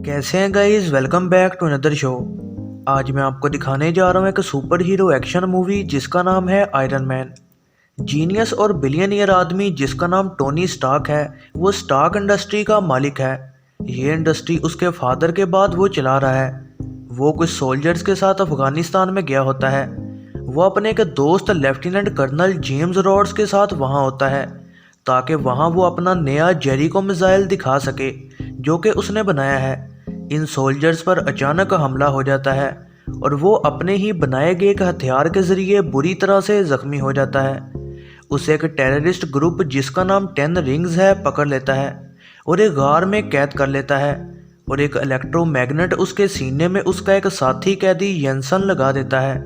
कैसे हैं guys, welcome back to another show. आज मैं आपको दिखाने जा रहा हूँ एक सुपर हीरो एक्शन मूवी जिसका नाम है आयरन मैन। जीनियस और बिलियनियर आदमी जिसका नाम टोनी स्टार्क है, वो स्टार्क इंडस्ट्री का मालिक है। ये इंडस्ट्री उसके फादर के बाद वो चला रहा है। वो कुछ सोल्जर्स के साथ अफगानिस्तान में गया होता है। वो अपने एक दोस्त लेफ्टिनेंट कर्नल जेम्स रॉड्स के साथ वहाँ होता है ताकि वहाँ वो अपना नया जेरिको मिसाइल दिखा सके जो कि उसने बनाया है। इन सोल्जर्स पर अचानक हमला हो जाता है और वो अपने ही बनाए गए एक हथियार के ज़रिए बुरी तरह से ज़ख्मी हो जाता है। उसे एक टेररिस्ट ग्रुप जिसका नाम 10 रिंग्स है पकड़ लेता है और एक गार में कैद कर लेता है और एक इलेक्ट्रोमैग्नेट उसके सीने में उसका एक साथी कैदी येंसन लगा देता है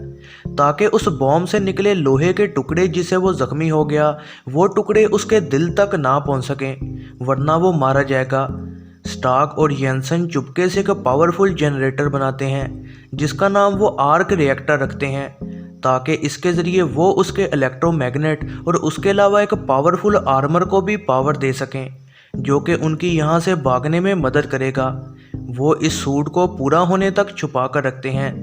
ताकि उस बॉम्ब से निकले लोहे के टुकड़े जिसे वो ज़ख्मी हो गया, वो टुकड़े उसके दिल तक ना पहुंच सकें वरना वो मारा जाएगा। स्टार्क और येंसन चुपके से एक पावरफुल जनरेटर बनाते हैं जिसका नाम वो आर्क रिएक्टर रखते हैं ताकि इसके ज़रिए वो उसके इलेक्ट्रोमैग्नेट और उसके अलावा एक पावरफुल आर्मर को भी पावर दे सकें जो कि उनकी यहाँ से भागने में मदद करेगा। वो इस सूट को पूरा होने तक छुपा कर रखते हैं।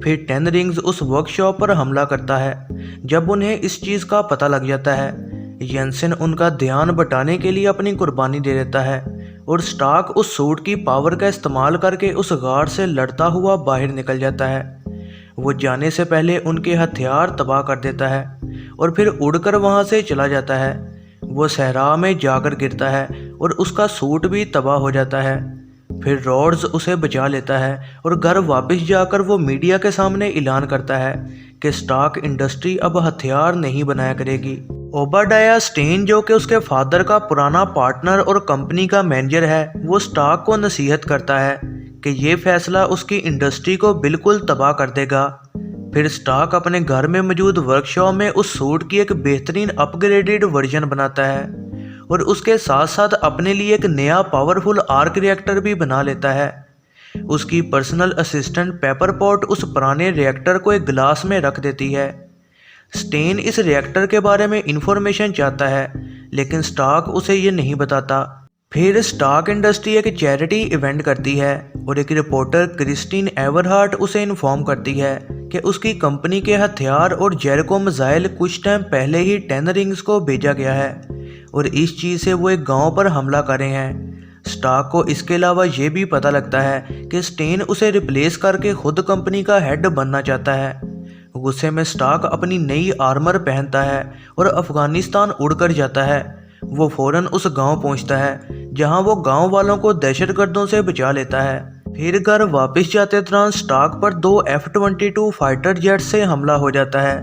फिर 10 रिंग्स उस वर्कशॉप पर हमला करता है। जब उन्हें इस चीज़ का पता लग जाता है, येंसन उनका ध्यान बटाने के लिए अपनी कुर्बानी दे देता है और स्टार्क उस सूट की पावर का इस्तेमाल करके उस गार्ड से लड़ता हुआ बाहर निकल जाता है। वो जाने से पहले उनके हथियार तबाह कर देता है और फिर उड़कर वहाँ से चला जाता है। वो सहरा में जाकर गिरता है और उसका सूट भी तबाह हो जाता है। फिर रॉड्स उसे बचा लेता है और घर वापस जाकर वो मीडिया के सामने ऐलान करता है कि स्टार्क इंडस्ट्री अब हथियार नहीं बनाया करेगी। ओबाडाया स्टेन जो कि उसके फादर का पुराना पार्टनर और कंपनी का मैनेजर है, वो स्टार्क को नसीहत करता है कि ये फैसला उसकी इंडस्ट्री को बिल्कुल तबाह कर देगा। फिर स्टार्क अपने घर में मौजूद वर्कशॉप में उस सूट की एक बेहतरीन अपग्रेडेड वर्जन बनाता है और उसके साथ साथ अपने लिए एक नया पावरफुल आर्क रिएक्टर भी बना लेता है। उसकी पर्सनल असिस्टेंट पेपर पॉट उस पुराने रिएक्टर को एक गिलास में रख देती है। स्टेन इस रिएक्टर के बारे में इंफॉर्मेशन चाहता है लेकिन स्टार्क उसे ये नहीं बताता। फिर स्टार्क इंडस्ट्री एक चैरिटी इवेंट करती है और एक रिपोर्टर क्रिस्टीन एवरहार्ट उसे इन्फॉर्म करती है कि उसकी कंपनी के हथियार और जेरिको मिसाइल कुछ टाइम पहले ही 10 रिंग्स को भेजा गया है और इस चीज़ से वो एक गांव पर हमला कर रहे हैं। स्टार्क को इसके अलावा ये भी पता लगता है कि स्टेन उसे रिप्लेस करके खुद कंपनी का हेड बनना चाहता है। गुस्से में स्टार्क अपनी नई आर्मर पहनता है और अफगानिस्तान उड़कर जाता है। वो फौरन उस गांव पहुंचता है जहां वो गांव वालों को दहशतगर्दों से बचा लेता है। फिर घर वापस जाते दौरान स्टार्क पर 2 F-22 फाइटर जेट से हमला हो जाता है।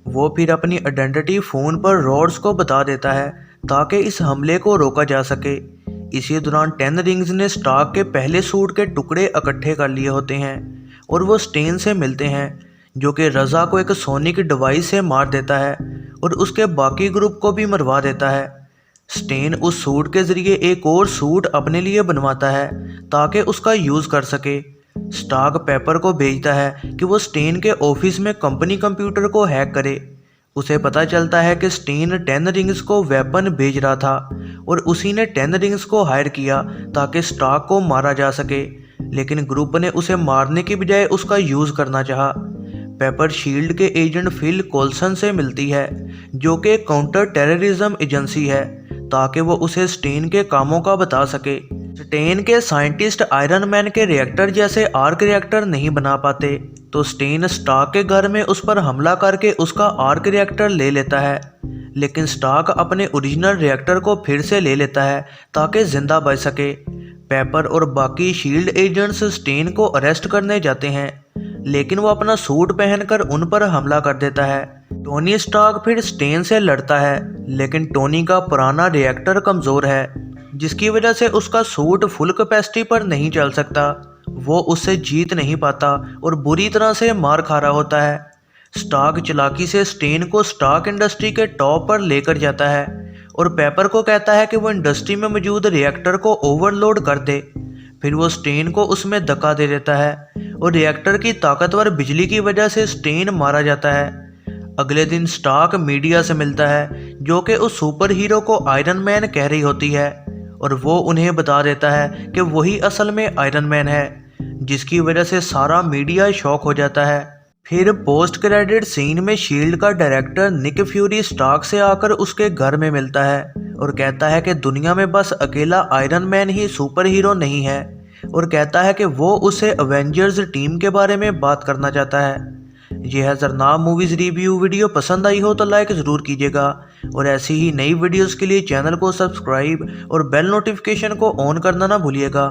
वो फिर अपनी आइडेंटिटी फ़ोन पर रॉड्स को बता देता है ताकि इस हमले को रोका जा सके। इसी दौरान 10 रिंग्स ने स्टार्क के पहले सूट के टुकड़े इकट्ठे कर लिए होते हैं और वो स्टेन से मिलते हैं जो कि रज़ा को एक सोनिक डिवाइस से मार देता है और उसके बाकी ग्रुप को भी मरवा देता है। स्टेन उस सूट के ज़रिए एक और सूट अपने लिए बनवाता है ताकि उसका यूज़ कर सके। स्टार्क पेपर को भेजता है कि वो स्टेन के ऑफिस में कंपनी कंप्यूटर को हैक करे। उसे पता चलता है कि स्टेन 10 रिंग्स को वेपन भेज रहा था और उसी ने 10 रिंग्स को हायर किया ताकि स्टार्क को मारा जा सके, लेकिन ग्रुप ने उसे मारने की बजाय उसका यूज़ करना चाहा। पेपर शील्ड के एजेंट फिल कोल्सन से मिलती है जो कि काउंटर टेररिज्म एजेंसी है ताकि वो उसे स्टेन के कामों का बता सके। स्टेन के साइंटिस्ट आयरन मैन के रिएक्टर जैसे आर्क रिएक्टर नहीं बना पाते तो स्टेन स्टार्क के घर में उस पर हमला करके उसका आर्क रिएक्टर ले लेता है, लेकिन स्टार्क अपने ओरिजिनल रिएक्टर को फिर से ले लेता है ताकि जिंदा बच सके। पेपर और बाकी शील्ड एजेंट्स स्टेन को अरेस्ट करने जाते हैं लेकिन वो अपना सूट पहनकर उन पर हमला कर देता है। टोनी स्टार्क फिर स्टेन से लड़ता है लेकिन टोनी का पुराना रिएक्टर कमज़ोर है जिसकी वजह से उसका सूट फुल कैपेसिटी पर नहीं चल सकता। वो उससे जीत नहीं पाता और बुरी तरह से मार खा रहा होता है। स्टार्क चालाकी से स्टेन को स्टार्क इंडस्ट्री के टॉप पर लेकर जाता है और पेपर को कहता है कि वो इंडस्ट्री में मौजूद रिएक्टर को ओवरलोड कर दे। फिर वो स्टेन को उसमें धक्का दे देता है और रिएक्टर की ताकतवर बिजली की वजह से स्टेन मारा जाता है। अगले दिन स्टार्क मीडिया से मिलता है जो कि उस सुपर हीरो को आयरन मैन कह रही होती है और वो उन्हें बता देता है कि वही असल में आयरन मैन है, जिसकी वजह से सारा मीडिया शॉक हो जाता है। फिर पोस्ट क्रेडिट सीन में शील्ड का डायरेक्टर निक फ्यूरी स्टार्क से आकर उसके घर में मिलता है और कहता है कि दुनिया में बस अकेला आयरन मैन ही सुपर हीरो नहीं है, और कहता है कि वो उसे अवेंजर्स टीम के बारे में बात करना चाहता है। यह जरनाब मूवीज़ रिव्यू वीडियो पसंद आई हो तो लाइक ज़रूर कीजिएगा, और ऐसी ही नई वीडियोस के लिए चैनल को सब्सक्राइब और बेल नोटिफिकेशन को ऑन करना ना भूलिएगा।